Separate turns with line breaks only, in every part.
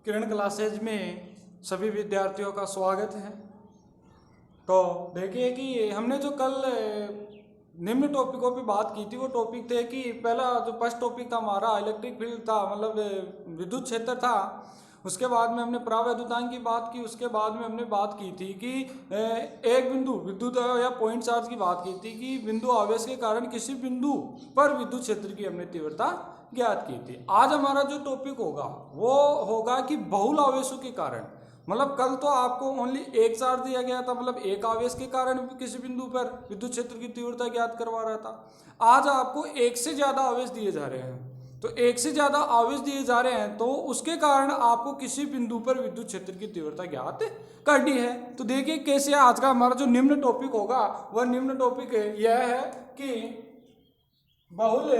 किरण classes में सभी विद्यार्थियों का स्वागत है। तो देखिए कि हमने जो कल निम्न टॉपिकों पे बात की थी वो टॉपिक थे कि पहला जो फर्स्ट टॉपिक था हमारा इलेक्ट्रिक फील्ड था, मतलब विद्युत क्षेत्र था। उसके बाद में हमने परावैद्युतांक की बात की। उसके बाद में हमने बात की थी कि एक बिंदु विद्युत या पॉइंट चार्ज की बात की थी कि बिंदु आवेश के कारण किसी बिंदु पर विद्युत क्षेत्र की हमने तीव्रता ज्ञात की थी। आज हमारा जो टॉपिक होगा वो होगा कि बहुल आवेशों के कारण, मतलब कल तो आपको ओनली एक चार्ज दिया गया था, मतलब एक आवेश के कारण किसी बिंदु पर विद्युत क्षेत्र की तीव्रता ज्ञात करवा रहा था। आज आपको एक से ज्यादा आवेश दिए जा रहे हैं। तो एक से ज्यादा आवेश दिए जा रहे हैं तो उसके कारण आपको किसी बिंदु पर विद्युत क्षेत्र की तीव्रता ज्ञात करनी है। तो देखिए कैसे आज का हमारा जो निम्न टॉपिक होगा वह निम्न टॉपिक यह है कि बहुल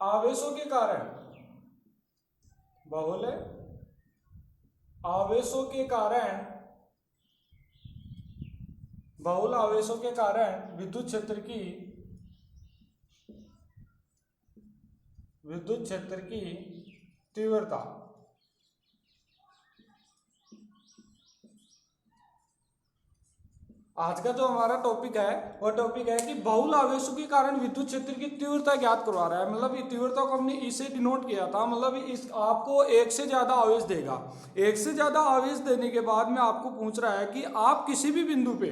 आवेशों के कारण, बहुल आवेशों के कारण, बहुल आवेशों के कारण विद्युत क्षेत्र की तीव्रता। आज का जो हमारा टॉपिक है वह टॉपिक है कि बहुल आवेशों के कारण विद्युत क्षेत्र की तीव्रता ज्ञात करवा रहा है। मतलब ये तीव्रता को हमने इसे डिनोट किया था, मतलब इस आपको एक से ज्यादा आवेश देगा। एक से ज्यादा आवेश देने के बाद में आपको पूछ रहा है कि आप किसी भी बिंदु पे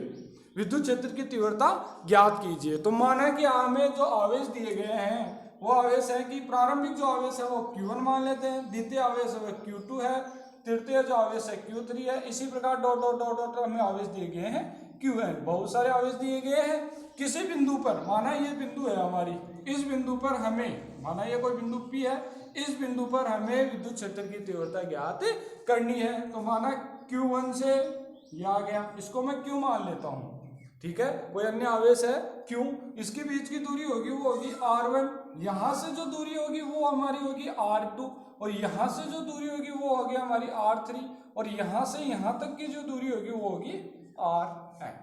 विद्युत क्षेत्र की तीव्रता ज्ञात कीजिए। तो माना कि हमें जो आवेश दिए गए हैं वो आवेश है कि प्रारंभिक जो आवेश है वो Q1 मान लेते हैं, द्वितीय आवेश है वो Q2 है, तृतीय जो आवेश है Q3 है। इसी प्रकार डॉट डॉट डॉट डॉट हमें आवेश दिए गए हैं Qn। बहुत सारे आवेश दिए गए हैं किसी बिंदु पर। माना ये बिंदु है हमारी, इस बिंदु पर हमें, माना ये कोई बिंदु P है, इस बिंदु पर हमें विद्युत क्षेत्र की तीव्रता ज्ञात करनी है। तो माना Q1 से ये आ गया, इसको मैं Q मान लेता हूं, ठीक है। कोई अन्य आवेश है Q, इसके बीच की दूरी होगी वो होगी R1, यहां से जो दूरी होगी वो हमारी होगी R2, और यहां से जो दूरी होगी वो होगी हमारी R3, और यहां से यहां तक की जो दूरी होगी वो होगी Rn।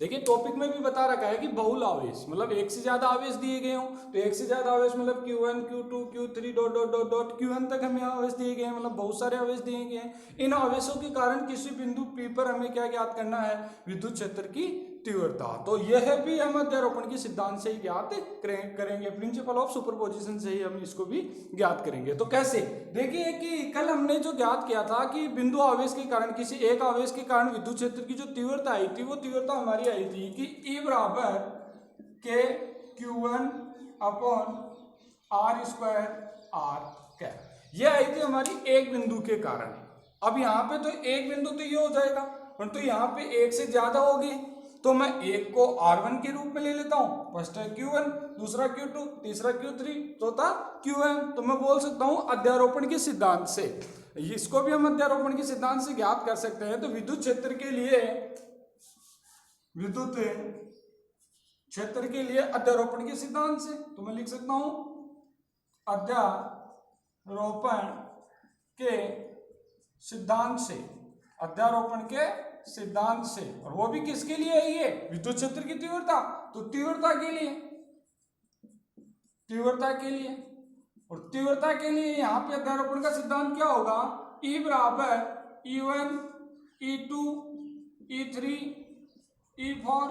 देखिए टॉपिक में भी बता रखा है कि बहुल आवेश मतलब एक से ज्यादा आवेश दिए गए हों, तो एक से ज्यादा आवेश मतलब Q1 Q2 Q3 dot dot dot dot Qn तक हमें आवेश दिए गए हैं, मतलब बहुत सारे आवेश दिए गए हैं। इन आवेशों के कारण किसी बिंदु P पर हमें क्या ज्ञात करना है, विद्युत क्षेत्र की तीव्रता। तो यह भी हम अध्यारोपण के सिद्धांत से ही ज्ञात करेंगे, प्रिंसिपल ऑफ सुपरपोजिशन से ही हम इसको भी ज्ञात करेंगे। तो कैसे, देखिए कि कल हमने जो ज्ञात किया था कि बिंदु आवेश के कारण, किसी एक आवेश के कारण विद्युत क्षेत्र की जो तीव्रता आई थी वो तीव्रता हमारी आई थी कि E बराबर के Q1 upon R square R cap. ये आई थी हमारी एक बिंदु के कारण। अब यहाँ पे तो एक बिंदु तो ये हो जाएगा, परंतु यहाँ पे एक से ज्यादा होगी तो मैं एक को R1 के रूप में ले लेता हूं। फर्स्ट है Q1, दूसरा Q2, तीसरा Q3, चौथा Qn। तो मैं बोल सकता हूं अध्यारोपण के सिद्धांत से, इसको भी हम अध्यारोपण के सिद्धांत से ज्ञात कर सकते हैं। तो विद्युत क्षेत्र के लिए, विद्युत क्षेत्र के लिए अध्यारोपण के सिद्धांत से तो मैं लिख सकता हूं अध्यारोपण के सिद्धांत से, अध्यारोपण के सिद्धांत से। और वो भी किसके लिए है, ये विद्युत क्षेत्र की तीव्रता, तो तीव्रता के लिए, तीव्रता के लिए। और तीव्रता के लिए यहां पे अध्यारोपण का सिद्धांत क्या होगा, E बराबर E1 E2 E3 E4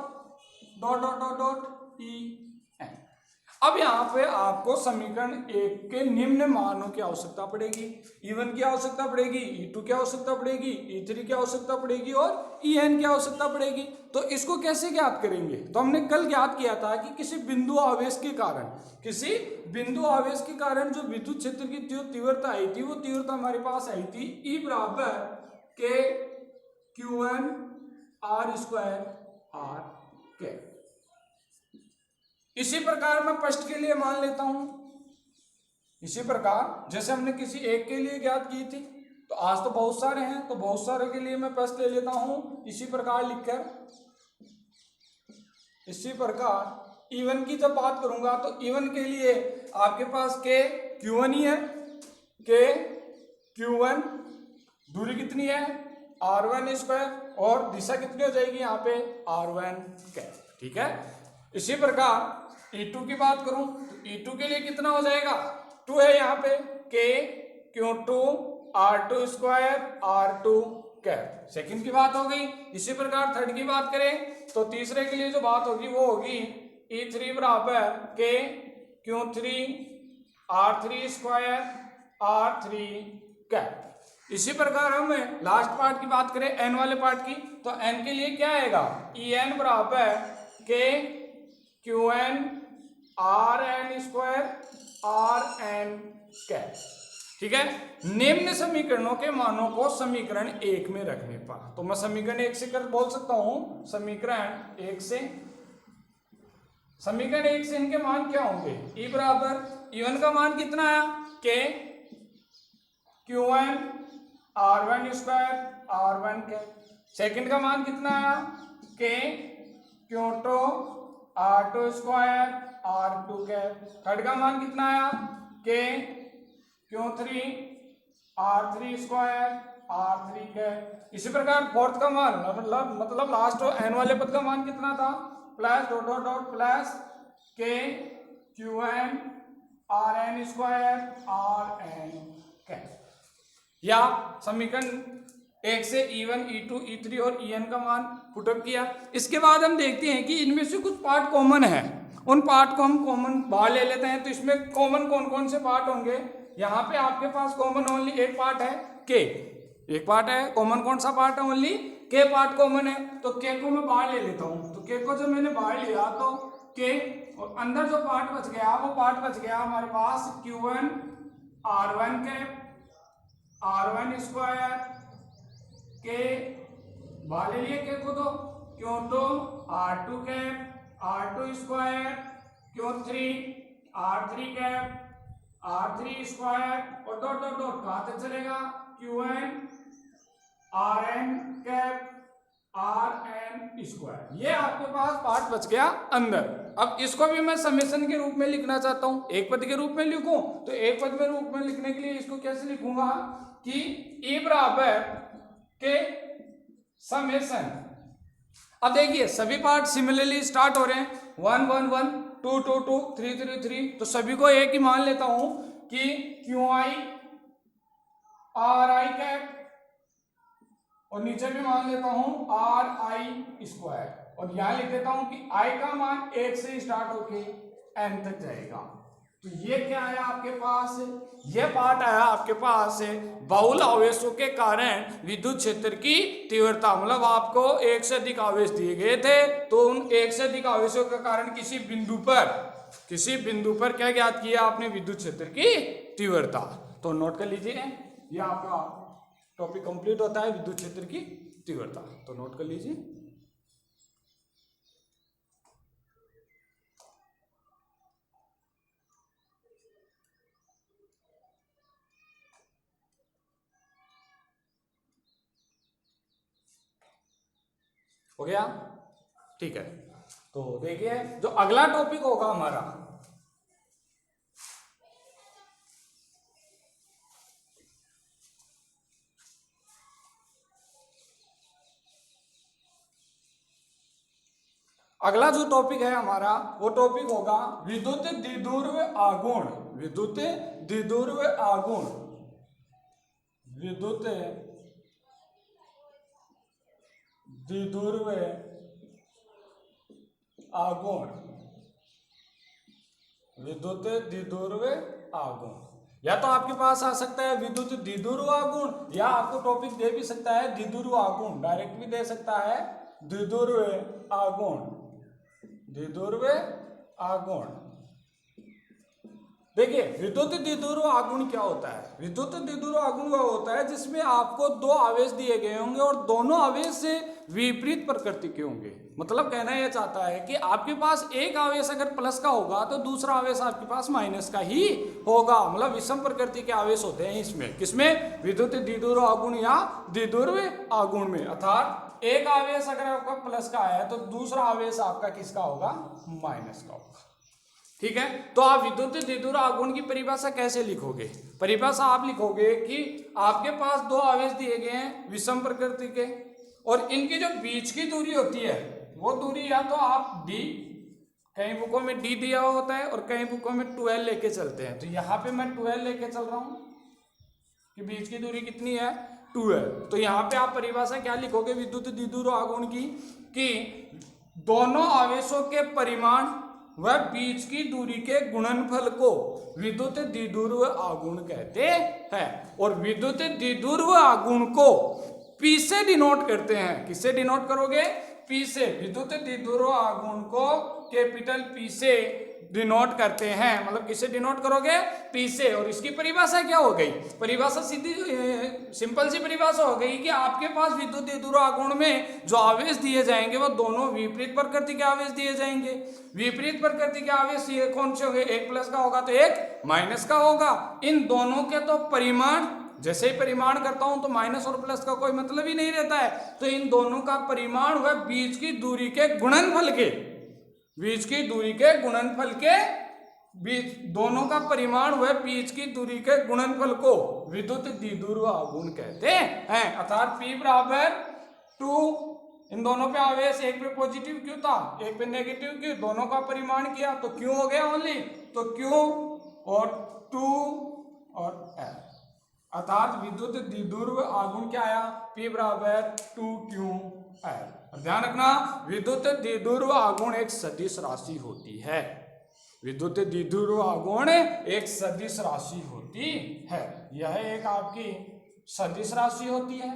dot dot dot dot En। अब यहाँ पे आपको समीकरण एक के निम्न मानों की आवश्यकता पड़ेगी। E1 की आवश्यकता पड़ेगी, E2 की आवश्यकता पड़ेगी, E3 की आवश्यकता पड़ेगी और En की आवश्यकता पड़ेगी। तो इसको कैसे ज्ञात करेंगे, तो हमने कल ज्ञात किया था कि किसी बिंदु आवेश के कारण, किसी बिंदु आवेश के कारण जो विद्युत क्षेत्र की जो तीव्रता आई थी वो तीव्रता हमारे पास आई थी E बराबर के Q1 R square R cap. इसी प्रकार मैं फर्स्ट के लिए मान लेता हूं, इसी प्रकार जैसे हमने किसी एक के लिए ज्ञात की थी, तो आज तो बहुत सारे हैं तो बहुत सारे के लिए मैं फर्स्ट ले लेता हूं इसी प्रकार लिखकर। इसी प्रकार E1 की जब बात करूंगा तो E1 के लिए आपके पास के Q1 ही है, के Q1, दूरी कितनी है R1 स्क्वायर, और दिशा कितनी हो जाएगी यहाँ पे R1 कैप, ठीक है। इसी प्रकार E2 की बात करूं तो E2 के लिए कितना हो जाएगा, 2 है यहाँ पे, के Q2 R2 square R2 cap. Second की बात हो गई। इसी प्रकार थर्ड की बात करें तो तीसरे के लिए जो बात होगी वो होगी E3 बराबर के Q3 R3 square R3 cap. इसी प्रकार हम लास्ट पार्ट की बात करें एन वाले पार्ट की, तो एन के लिए क्या आएगा, En बराबर के Qn Rn square Rn cap. ठीक है। निम्न समीकरणों के मानों को समीकरण 1 में रखने पर, तो मैं समीकरण 1 से कर बोल सकता हूं, समीकरण 1 से इनके मान क्या होंगे, E बराबर E1 का मान कितना आया के Qn R1 square R1 cap. Second का मान कितना आया के Q2 R2 square R2 cap. Third का मान कितना आया के Q3 R3 square R3 cap. इसी प्रकार फोर्थ का मान मतलब लास्ट एन वाले पद का मान कितना था, plus dot dot dot plus के Qn Rn square Rn cap. या समीकरण 1 से E1 E2 E3 और En का मान पुटअप किया। इसके बाद हम देखते हैं कि इनमें से कुछ पार्ट कॉमन है, उन पार्ट को हम कॉमन बाहर ले लेते हैं। तो इसमें कॉमन कौन कौन से पार्ट होंगे, यहाँ पे आपके पास कॉमन ओनली एक पार्ट है के, एक पार्ट है कॉमन, कौन सा पार्ट है, ओनली के पार्ट कॉमन है। तो के को मैं बाहर ले लेता हूँ, तो के को जब मैंने बाहर लिया तो के और अंदर जो पार्ट बच गया वो पार्ट बच गया हमारे पास Q1 R1 cap R1 square के बाहर ले लिए के को, तो Q2 R2 cap R2 square Q3 R3 cap R3 square और डॉट डॉट डॉट कहाँ तक चलेगा Qn Rn cap Rn square. ये आपके पास पार्ट बच गया अंदर। अब इसको भी मैं समेशन के रूप में लिखना चाहता हूं, एक पद के रूप में लिखूं, तो एक पद में रूप में लिखने के लिए इसको कैसे लिखूंगा कि E बराबर के समेशन। अब देखिए सभी पार्ट सिमिलरली स्टार्ट हो रहे हैं, 1 1 1 2 2 2 3 3 3, तो सभी को एक ही मान लेता हूं कि Qi Ri कैप और नीचे भी मान लेता हूं Ri स्क्वायर, और यहां लिख देता हूं कि I का मान 1 से स्टार्ट होके n तक जाएगा। तो ये क्या आया आपके पास, ये पार्ट आया आपके पास बहुल आवेशों के कारण विद्युत क्षेत्र की तीव्रता। मतलब आपको एक से अधिक आवेश दिए गए थे, तो उन एक से अधिक आवेशों के कारण किसी बिंदु पर क्या ज्ञात किया आपने, विद्युत क्षेत्र की तीव्रता। तो नोट कर लीजिए, ये आपका टॉपिक कंप्लीट होता है विद्युत क्षेत्र की तीव्रता। तो नोट कर लीजिए। हो गया, ठीक है। तो देखिए जो अगला टॉपिक होगा हमारा, अगला जो टॉपिक है हमारा वो टॉपिक होगा विद्युत द्विध्रुव आघूर्ण। विद्युत द्विध्रुव आघूर्ण, विद्युत द्विध्रुव आघूर्ण, विद्युत द्विध्रुव आघूर्ण। या तो आपके पास आ सकता है विद्युत द्विध्रुव आघूर्ण, या आपको टॉपिक दे भी सकता है द्विध्रुव आघूर्ण, डायरेक्ट भी दे सकता है द्विध्रुव आघूर्ण, द्विध्रुव आघूर्ण। देखिए विद्युत द्विध्रुव आघूर्ण क्या होता है, विद्युत द्विध्रुव आघूर्ण वह होता है जिसमें आपको दो आवेश दिए गए होंगे और दोनों आवेश से विपरीत प्रकृति के होंगे। मतलब कहना यह चाहता है कि आपके पास एक आवेश अगर प्लस का होगा तो दूसरा आवेश आपके पास माइनस का ही होगा। मतलब विषम प्रकृति के आवेश होते हैं इसमें, किसमें, विद्युत द्विध्रुव आघूर्ण या द्विध्रुव आघूर्ण में। अर्थात एक आवेश अगर आपका प्लस का है तो दूसरा आवेश आपका किसका होगा, माइनस का होगा। ठीक है। तो आप विद्युत द्विध्रुव आघूर्ण की परिभाषा कैसे लिखोगे, परिभाषा आप लिखोगे कि आपके पास दो आवेश दिए गए हैं विषम प्रकृति के, और इनकी जो बीच की दूरी होती है वो दूरी या तो आप d कई बुकों में डी दिया होता है और कई बुकों में 12 लेके चलते हैं। तो यहाँ पे मैं 12 लेके चल रहा हूँ कि बीच की दूरी कितनी है 12। तो यहाँ पे आप परिभाषा क्या लिखोगे विद्युत द्विध्रुव आघूर्ण की कि दोनों आवेशों के परिमाण व बीच की दूरी के गुणनफल को विद्युत द्विध्रुव आघूर्ण कहते हैं। और विद्युत द्विध्रुव आघूर्ण को P से डिनोट करते हैं। किससे डिनोट करोगे? P से। विद्युत द्विध्रुव आघूर्ण को कैपिटल P से डिनोट करते हैं। मतलब किससे डिनोट करोगे? P से। और इसकी परिभाषा क्या हो गई? परिभाषा सीधी सिंपल सी परिभाषा हो गई कि आपके पास विद्युत द्विध्रुव आघूर्ण में जो आवेश दिए जाएंगे वो दोनों विपरीत प्रकृति के आवेश दिए जाएंगे। विपरीत प्रकृति के आवेश ये कौन से होंगे? एक प्लस का होगा तो एक माइनस का होगा। इन दोनों के तो परिमाण, जैसे ही परिमाण करता हूं तो माइनस और प्लस का कोई मतलब ही नहीं रहता है। तो इन दोनों का परिमाण व बीच की दूरी के गुणनफल के, बीच की दूरी के गुणनफल के बीच दोनों का परिमाण व बीच की दूरी के गुणनफल को विद्युत द्विध्रुव आघूर्ण कहते हैं। अर्थात P बराबर 2, इन दोनों पे आवेश, एक पे पॉजिटिव क्यू था एक पे नेगेटिव क्यू, दोनों का परिमाण किया तो क्यू हो गया ओनली, तो क्यू और 2 और L। अर्थात विद्युत द्विध्रुव आघूर्ण क्या आया? P बराबर 2QL। ध्यान रखना विद्युत द्विध्रुव आघूर्ण एक सदिश राशि होती है। विद्युत द्विध्रुव आघूर्ण एक सदिश राशि होती है। यह एक आपकी सदिश राशि होती है,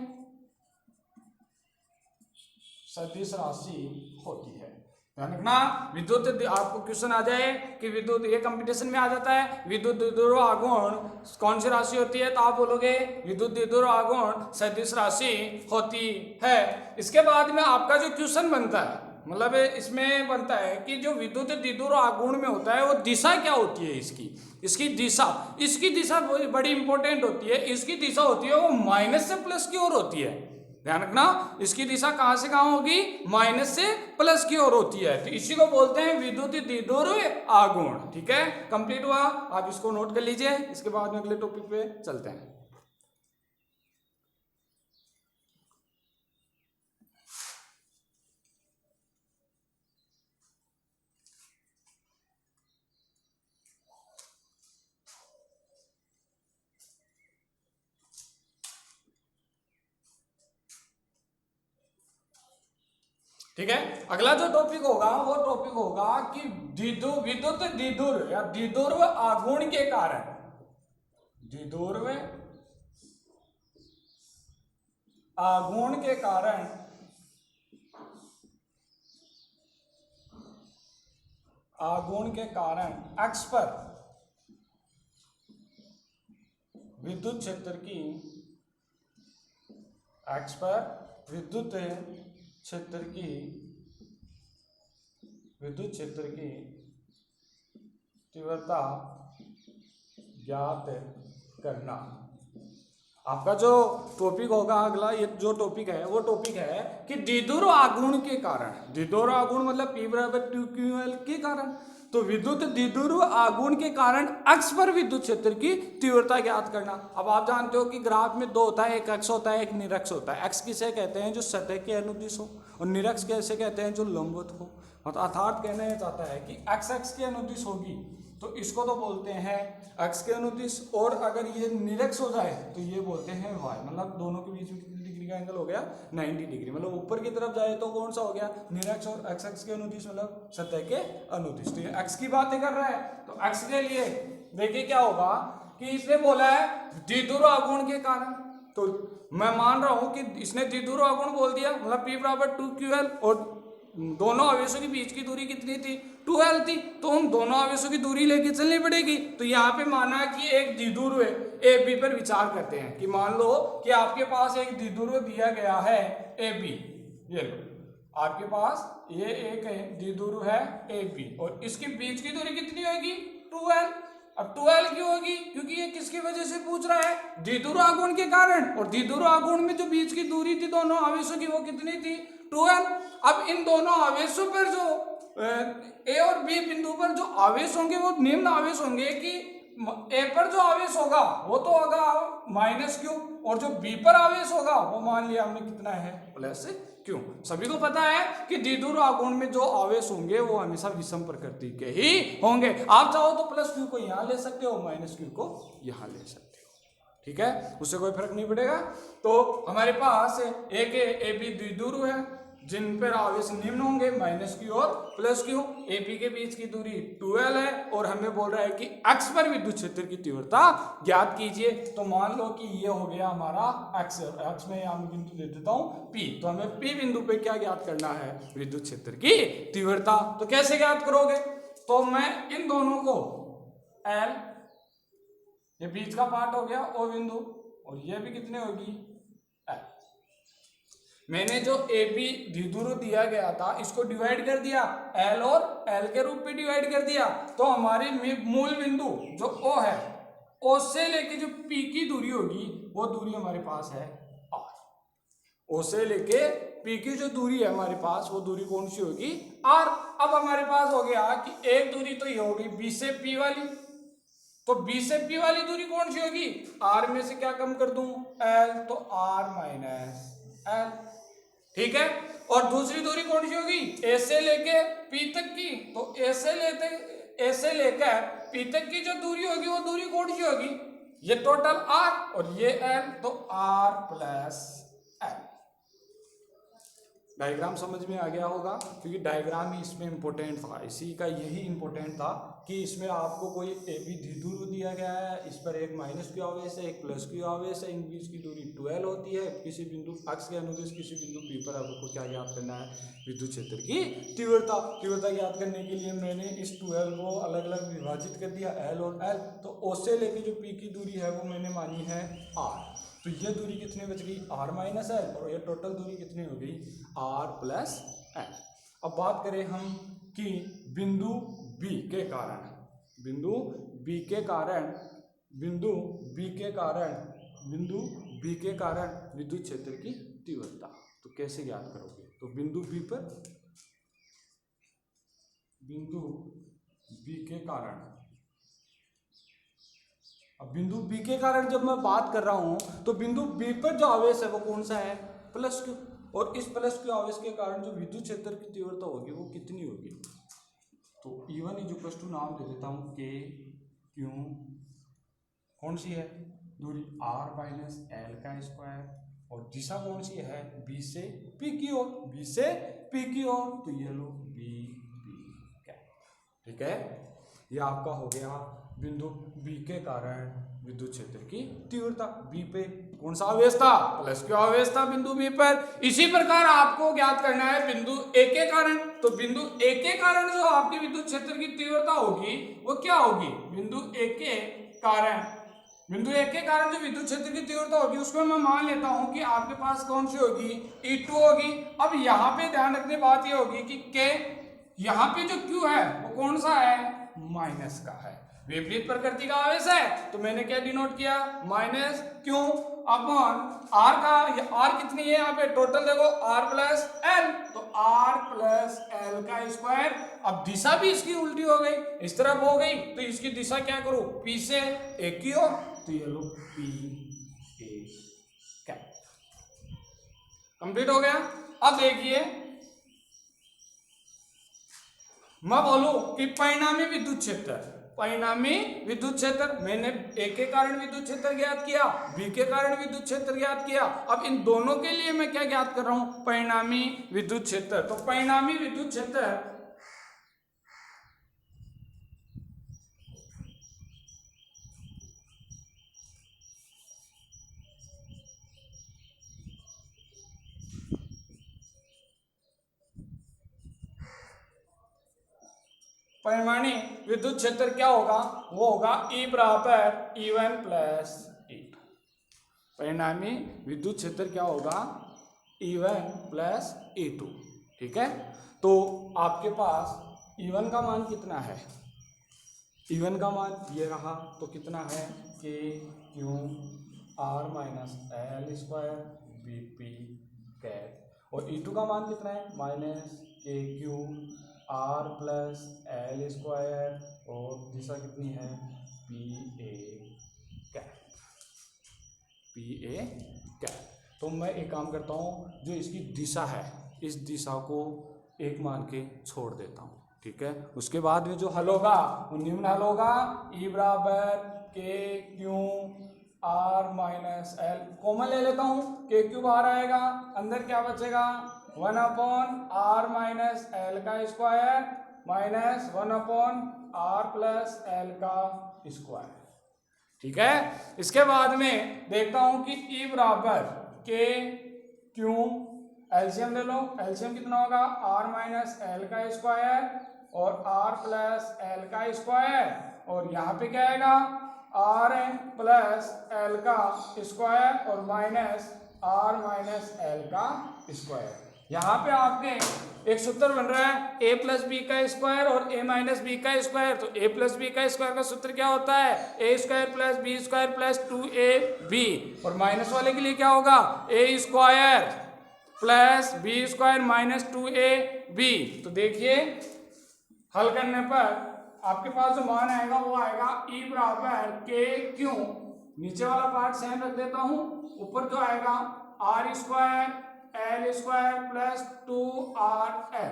सदिश राशि होती है। ध्यान रखना विद्युत, आपको क्वेश्चन आ जाए कि विद्युत, ये कंपटीशन में आ जाता है, विद्युत द्विध्रुव आघूर्ण कौन सी राशि होती है? तो आप बोलोगे विद्युत द्विध्रुव आघूर्ण सदिश राशि होती है। इसके बाद में आपका जो क्वेश्चन बनता है, मतलब इसमें बनता है कि जो विद्युत द्विध्रुव आघूर्ण में होता है वो दिशा क्या होती है इसकी दिशा, इसकी दिशा बड़ी इंपॉर्टेंट होती है। इसकी दिशा होती है वो माइनस से प्लस की ओर होती है। ध्यान रखना इसकी दिशा कहां से कहां होगी? माइनस से प्लस की ओर होती है। तो इसी को बोलते हैं विद्युत द्विध्रुव आघूर्ण। ठीक है, कंप्लीट हुआ। आप इसको नोट कर लीजिए। इसके बाद में अगले टॉपिक पे चलते हैं। ठीक है, अगला जो टॉपिक होगा वो टॉपिक होगा कि विद्युत द्विध्रुव या द्विध्रुव आघूर्ण के कारण, द्विध्रुव आघूर्ण के कारण एक्स पर विद्युत क्षेत्र की, एक्स पर विद्युत क्षेत्र की तीव्रता ज्ञात करना। आपका जो टॉपिक होगा अगला, ये जो टॉपिक है वो टॉपिक है कि द्विध्रुव आघूर्ण के कारण, द्विध्रुव आघूर्ण मतलब P बराबर 2QL के कारण। तो विद्युत द्विध्रुव आघूर्ण के कारण अक्ष पर विद्युत क्षेत्र की तीव्रता ज्ञात करना। अब आप जानते हो कि ग्राफ में दो होता है, एक अक्ष होता है एक निरक्ष होता है। अक्ष किसे कहते हैं? जो सतह के अनुदिश हो, और निरक्ष कैसे कहते हैं? जो लंबवत हो। अर्थात कहना यह चाहता है कि अक्ष के अनुदिश होगी तो इसको तो बोलते हैं अक्ष के अनुदिश, और अगर ये निरक्ष हो जाए तो ये बोलते हैं वाय। मतलब दोनों के बीच में कितनी डिग्री का एंगल हो गया? 90 डिग्री। मतलब ऊपर की तरफ जाए तो कौन सा हो गया? निरक्ष। और अक्ष के अनुदिश मतलब सतह के अनुदिश। तो ये अक्ष की बातें कर रहा है। तो अक्ष के लिए देखिए क्या होगा कि इसने बोला है द्विध्रुव आघूर्ण के कारण। तो मैं मान रहा हूं कि इसने द्विध्रुव आघूर्ण बोल दिया, मतलब P बराबर 2QL, और दोनों आवेशों के बीच की दूरी कितनी थी? 2L थी। तो हम दोनों आवेशों की दूरी लेके चलनी पड़ेगी। तो यहाँ पे माना कि एक द्विध्रुव है, AB पर विचार करते हैं कि मान लो कि आपके पास एक द्विध्रुव दिया गया है AB। ये लो आपके पास ये एक द्विध्रुव है AB और इसके बीच की दूरी कितनी होगी? 2L। अब 2L क्यों होगी? क्योंकि ये किसकी वजह से पूछ रहा है? द्विध्रुव आघूर्ण के कारण। और द्विध्रुव आघूर्ण में जो बीच की दूरी थी दोनों आवेशों की वो कितनी थी? 2L। अब इन दोनों आवेशों पर जो A और B बिंदु पर जो आवेश होंगे वो निम्न आवेश होंगे कि A पर जो आवेश होगा वो तो होगा -Q, और जो B पर आवेश होगा वो मान लिया हमने कितना है? क्यों? सभी को पता है कि द्विध्रुव आघूर्ण में जो आवेश होंगे वो हमेशा विषम प्रकृति के ही होंगे। आप चाहो तो प्लस क्यू को यहां ले सकते हो, माइनस क्यू को यहां ले सकते हो, ठीक है, उससे कोई फर्क नहीं पड़ेगा। तो हमारे पास एक ए बी द्विध्रुव है जिन पर आवेश निम्न होंगे, माइनस क्यू और प्लस क्यू। ए बी के बीच की दूरी 2l है और हमें बोल रहा है कि x पर विद्युत क्षेत्र की तीव्रता ज्ञात कीजिए। तो मान लो कि ये हो गया हमारा x में यहाँ बिंदु दे देता हूँ P। तो हमें P बिंदु पे क्या ज्ञात करना है? विद्युत क्षेत्र की तीव्रता। तो कैसे ज्ञात करोगे? तो मैं इन दोनों को L, ये बीच का पार्ट हो गया O बिंदु, और ये भी कितने होगी L। मैंने जो ए बी द्विध्रुव दिया गया था इसको डिवाइड कर दिया, L और L के रूप में डिवाइड कर दिया। तो हमारी मूल बिंदु जो O है, O से लेके जो P की दूरी होगी वो दूरी हमारे पास है R। O से लेके P की जो दूरी है हमारे पास वो दूरी कौन सी होगी? R। अब हमारे पास हो गया कि एक दूरी तो ये होगी B से P वाली, तो B से P वाली दूरी कौन सी होगी? R में से क्या कम कर दूं? L, तो R माइनस L, ठीक है। और दूसरी दूरी कौन सी होगी? A से लेके P तक की, तो A से लेकर P तक की जो दूरी होगी वो दूरी कौन सी होगी? ये टोटल R और ये L, तो R प्लस L। डायग्राम समझ में आ गया होगा, क्योंकि डायग्राम ही इसमें इंपॉर्टेंट था, इसी का यही इंपॉर्टेंट था कि इसमें आपको कोई ए बी द्विध्रुव दिया गया है, इस पर एक माइनस क्यू आवेश है, एक प्लस क्यू आवेश है, इन बीच की दूरी 12 होती है। किसी बिंदु x के अनुदिश किसी बिंदु P पर आपको क्या ज्ञात करना है? विद्युत क्षेत्र की तीव्रता। तीव्रता ज्ञात करने के लिए मैंने इस 12 को अलग अलग विभाजित कर दिया, L और L। तो O से लेके जो P की दूरी है वो मैंने मानी है R। तो ये दूरी कितनी बच गई? R माइनस L, और ये टोटल दूरी कितनी हो गई? R plus L। अब बात करें हम कि बिंदु B के कारण, बिंदु B के कारण विद्युत क्षेत्र की तीव्रता तो कैसे ज्ञात करोगे? तो बिंदु B के कारण, अब बिंदु B के कारण जब मैं बात कर रहा हूं तो बिंदु B पर जो आवेश है वो कौन सा है? Plus Q. और इस प्लस क्यू आवेश के कारण जो विद्युत क्षेत्र की तीव्रता होगी वो कितनी होगी? तो E1 इज टू नाम दे देता हूं K क्यू, कौन सी है दूरी? R माइनस L का स्क्वायर, और दिशा कौन सी है? B से P की ओर, B से P की ओर, तो ये लो B क्या, ठीक है। ये आपका हो गया बिंदु B के कारण विद्युत क्षेत्र की तीव्रता। B पे कौन सा आवेश था? प्लस क्यू आवेश था बिंदु B पर। इसी प्रकार आपको ज्ञात करना है बिंदु A के कारण। तो बिंदु A के कारण जो आपकी विद्युत क्षेत्र की तीव्रता होगी वो क्या होगी? बिंदु A के कारण जो विद्युत क्षेत्र की तीव्रता होगी उसमें मैं मान लेता हूं कि आपके पास कौन सी होगी? E2 होगी। अब यहाँ पे ध्यान रखने बात ये होगी कि K, यहाँ पे जो Q है वो कौन सा है? माइनस का है, विपरीत प्रकृति का आवेश है। तो मैंने क्या डिनोट किया? माइनस क्यू अपॉन R का, R कितनी है यहाँ पे? टोटल देखो R प्लस L, तो R प्लस L का स्क्वायर। अब दिशा भी इसकी उल्टी हो गई, इस तरफ हो गई, तो इसकी दिशा क्या करूं? P से A की ओर, तो ये लो P A क्या, कंप्लीट हो गया। अब देखिए मैं बोलूं कि परिणामी विद्युत क्षेत्र, मैंने A के कारण विद्युत क्षेत्र ज्ञात किया, B के कारण विद्युत क्षेत्र ज्ञात किया। अब इन दोनों के लिए मैं क्या ज्ञात कर रहा हूं? परिणामी विद्युत क्षेत्र। तो परिणामी विद्युत क्षेत्र परिणामी विद्युत क्षेत्र क्या होगा? वो होगा E बराबर E1 प्लस E2। परिणामी विद्युत क्षेत्र क्या होगा? E1 प्लस E2, ठीक है। तो आपके पास E1 का मान कितना है? E1 का मान ये रहा, तो कितना है? K Q R minus L square BP cap. और E2 का मान कितना है? Minus K Q R plus L square, और दिशा कितनी है? PA cap. तो मैं एक काम करता हूँ, जो इसकी दिशा है इस दिशा को 1 मान के छोड़ देता हूँ, ठीक है। उसके बाद में जो हल होगा वो निम्न हल होगा, ई बराबर के Q R minus L, common ले लेता हूँ, के क्यू बाहर आएगा, अंदर क्या बचेगा 1 अपॉन आर माइनस एल का square minus 1 upon R plus L का स्क्वायर, ठीक है। इसके बाद में देखता हूं कि ई बराबर के क्यू, एलसीएम ले लो, एलसीएम कितना होगा आर माइनस एल का स्क्वायर और आर प्लस एल का स्क्वायर, और यहाँ पे क्या आएगा आर प्लस एल का स्क्वायर और माइनस आर माइनस एल का स्क्वायर। यहाँ पे आपने एक सूत्र बन रहा है a प्लस बी का स्क्वायर और a माइनस बी का स्क्वायर, तो a प्लस बी का स्क्वायर का सूत्र क्या होता है a square plus B square plus 2ab, और माइनस वाले के लिए क्या होगा a square plus B square minus 2ab। तो देखिए हल करने पर आपके पास जो मान आएगा वो आएगा e बराबर के क्यू, नीचे वाला पार्ट सेम रख देता हूं, ऊपर जो आएगा R square L square plus 2rl,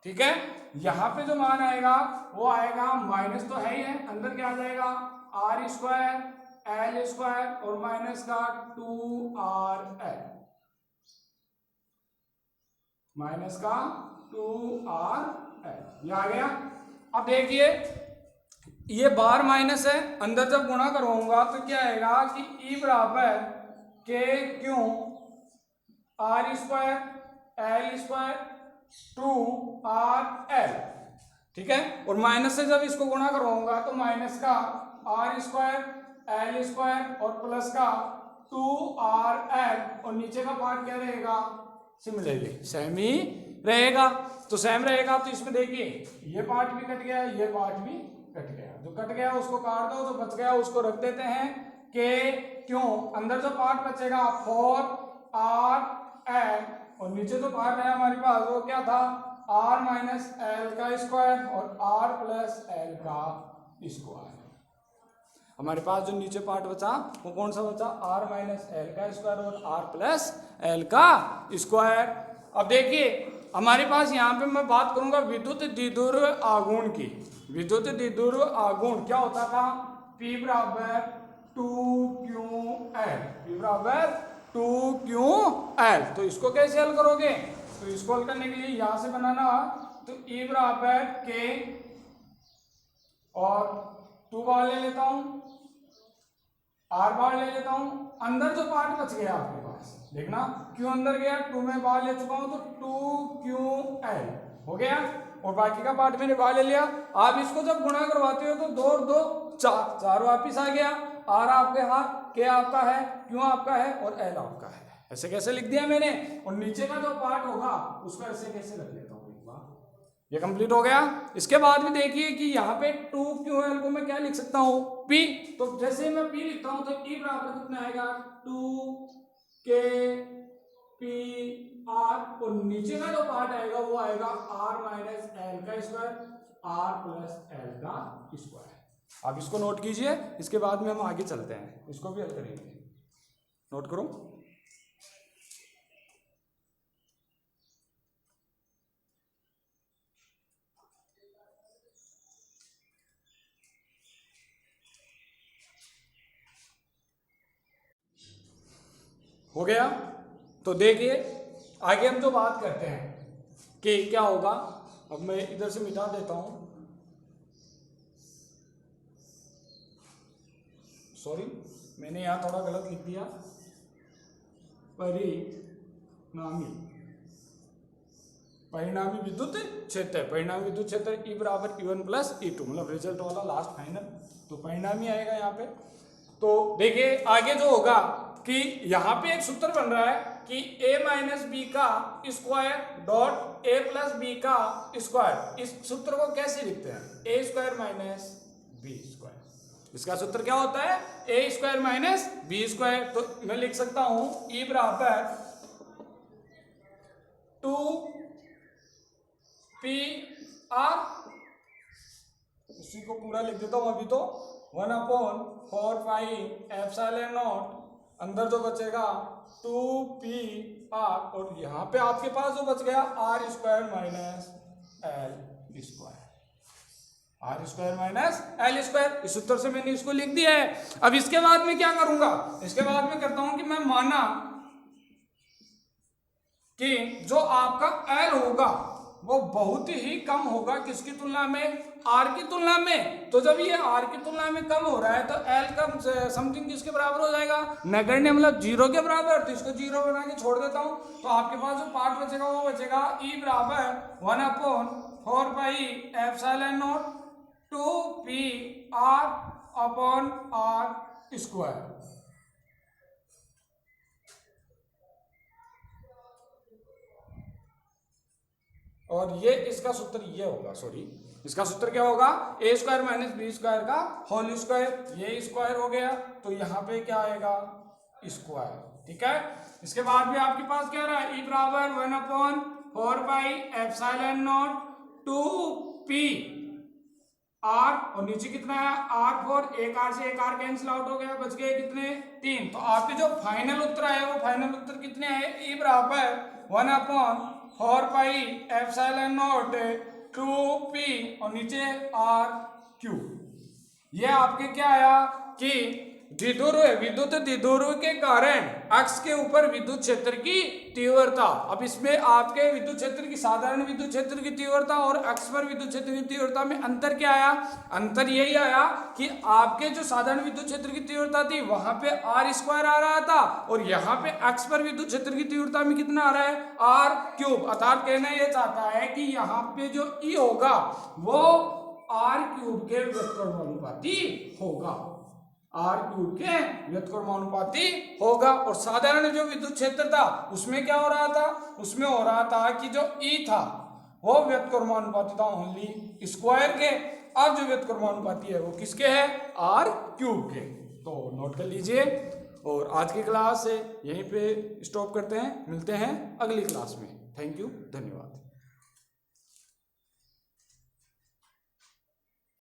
ठीक है। यहाँ पे जो मान आएगा वो आएगा, माइनस तो है ही है, अंदर क्या आ जाएगा आर स्क्वायर एल स्क्वायर और माइनस का 2rl, माइनस का 2rl, ये आ गया। अब देखिए ये बार माइनस है, अंदर जब गुणा करवाऊंगा तो क्या आएगा कि ई बराबर के Q R square L square 2rl, ठीक है, और माइनस से जब इसको गुणा करवाऊंगा तो माइनस का आर स्क्वायर एल स्क्वायर और प्लस का 2rl, और नीचे का पार्ट क्या रहेगा सिमिलरली सेम ही रहेगा। तो सेम रहेगा तो इसमें देखिए ये पार्ट भी कट गया, ये पार्ट भी कट गया, जो कट गया उसको काट दो, जो बच गया उसको रख देते हैं के क्यों, अंदर जो पार्ट बचेगा 4rl, और नीचे जो पार्ट है हमारे पास वो क्या था r माइनस एल का स्क्वायर और r प्लस एल का स्क्वायर। हमारे पास जो नीचे पार्ट बचा वो कौन सा बचा r माइनस एल का स्क्वायर और r प्लस एल का स्क्वायर। अब देखिए हमारे पास यहाँ पे मैं बात करूंगा विद्युत द्विध्रुव आघूर्ण की। विद्युत द्विध्रुव आघूर्ण क्या होता था, P बराबर 2ql, P बराबर 2ql। तो इसको कैसे हल करोगे, तो इसको हल करने के लिए यहां से बनाना, तो E बराबर k और 2 बार ले लेता हूं, r बार ले लेता हूं, अंदर जो पार्ट बच गया आपके पास देखना क्यों अंदर गया, 2 में बाहर ले चुका हूं तो 2ql हो गया, और बाकी का पार्ट मैंने बाहर ले लिया। आप इसको जब गुणा करवाते हो तो 2 और 2 4, 4 वापिस आ गया, r आपके हाथ के आपका है, क्यों आपका है और l आपका है, ऐसे कैसे लिख दिया मैंने। और नीचे का जो पार्ट होगा उसको ऐसे कैसे रख लेता हूं, एक बार ये कंप्लीट हो गया। इसके बाद में देखिए कि यहाँ पे 2ql को मैं क्या लिख सकता हूँ p, तो जैसे मैं p लिखता हूँ तो e बराबर कितना आएगा 2k p r, और नीचे का जो पार्ट आएगा वो आएगा r माइनस एल का स्क्वायर r प्लस एल का स्क्वायर। आप इसको नोट कीजिए, इसके बाद में हम आगे चलते हैं, इसको भी हल करेंगे, नोट करो। हो गया। तो देखिए आगे हम जो बात करते हैं कि क्या होगा, अब मैं इधर से मिटा देता हूं, सॉरी मैंने यहां थोड़ा गलत लिख दिया, परिणामी विद्युत क्षेत्र, परिणामी विद्युत क्षेत्र E बराबर E1 प्लस E2, मतलब रिजल्ट वाला लास्ट फाइनल, तो परिणामी आएगा यहाँ पे। तो देखिए आगे जो होगा कि यहाँ पे एक सूत्र बन रहा है कि a माइनस बी का square dot a plus B का स्क्वायर, इस सूत्र को कैसे लिखते हैं, a square minus B square, इसका सूत्र क्या होता है a square minus B square. तो मैं लिख सकता हूं E बराबर 2pr, इसी को पूरा लिख देता हूं अभी तो 1/4 पाई एप्सिलॉन नॉट अंदर जो बचेगा 2pr, और यहाँ पे आपके पास जो बच गया r square minus l square, r square minus l square. इस उत्तर से मैंने इसको लिख दिया है। अब इसके बाद में क्या करूंगा, इसके बाद में करता हूं कि मैं माना कि जो आपका l होगा वो बहुत ही कम होगा किसकी तुलना में, r की तुलना में। तो जब ये r की तुलना में कम हो रहा है तो l का समथिंग किसके बराबर हो जाएगा, नगण्य मतलब 0 के बराबर। तो इसको 0 बना के छोड़ देता हूं, तो आपके पास जो पार्ट बचेगा वो बचेगा e बराबर 1/4 pi epsilon not 2pr upon r square. और ये इसका सूत्र ये होगा, सॉरी इसका सूत्र क्या होगा, ए स्क्वायर माइनस बी स्क्वायर का होल स्क्वायर। ये स्क्वायर हो गया तो यहाँ पे क्या आएगा, स्क्वायर। ठीक है, इसके बाद भी आपके पास क्या रहा है, ई बराबर 1/4 pi epsilon not 2p r, और नीचे कितना है r4, एक r से एक r कैंसिल आउट हो गया, बच गए कितने 3। तो आपके जो फाइनल उत्तर आए वो फाइनल उत्तर कितने आए, ई बराबर 1/4 पाई एप्सिलॉन नॉट 2p और नीचे r3। ये आपके क्या आया कि विद्युत द्विध्रुव के कारण अक्ष के ऊपर विद्युत क्षेत्र की तीव्रता। अब इसमें आपके विद्युत क्षेत्र की, साधारण विद्युत क्षेत्र की तीव्रता और अक्ष पर विद्युत क्षेत्र की तीव्रता में अंतर क्या आया, अंतर यही आया कि आपके जो साधारण विद्युत क्षेत्र की तीव्रता थी वहां पे r स्क्वायर आ रहा था, और यहाँ पे अक्ष पर विद्युत क्षेत्र की तीव्रता में कितना आ रहा है, r3। अर्थात कहना यह चाहता है कि यहाँ पे जो E होगा वो r3 के व्युत्क्रमानुपाती होगा, r3 के व्युत्क्रमानुपाती होगा। और साधारण जो विद्युत क्षेत्र था उसमें क्या हो रहा था, उसमें हो रहा था कि जो E था वो व्युत्क्रमानुपाती था ओनली स्क्वायर के। अब जो व्युत्क्रमानुपाती है वो किसके है, r3 के। तो नोट कर लीजिए, और आज की क्लास से यहीं पे स्टॉप करते हैं, मिलते हैं अगली क्लास में। थैंक यू, धन्यवाद।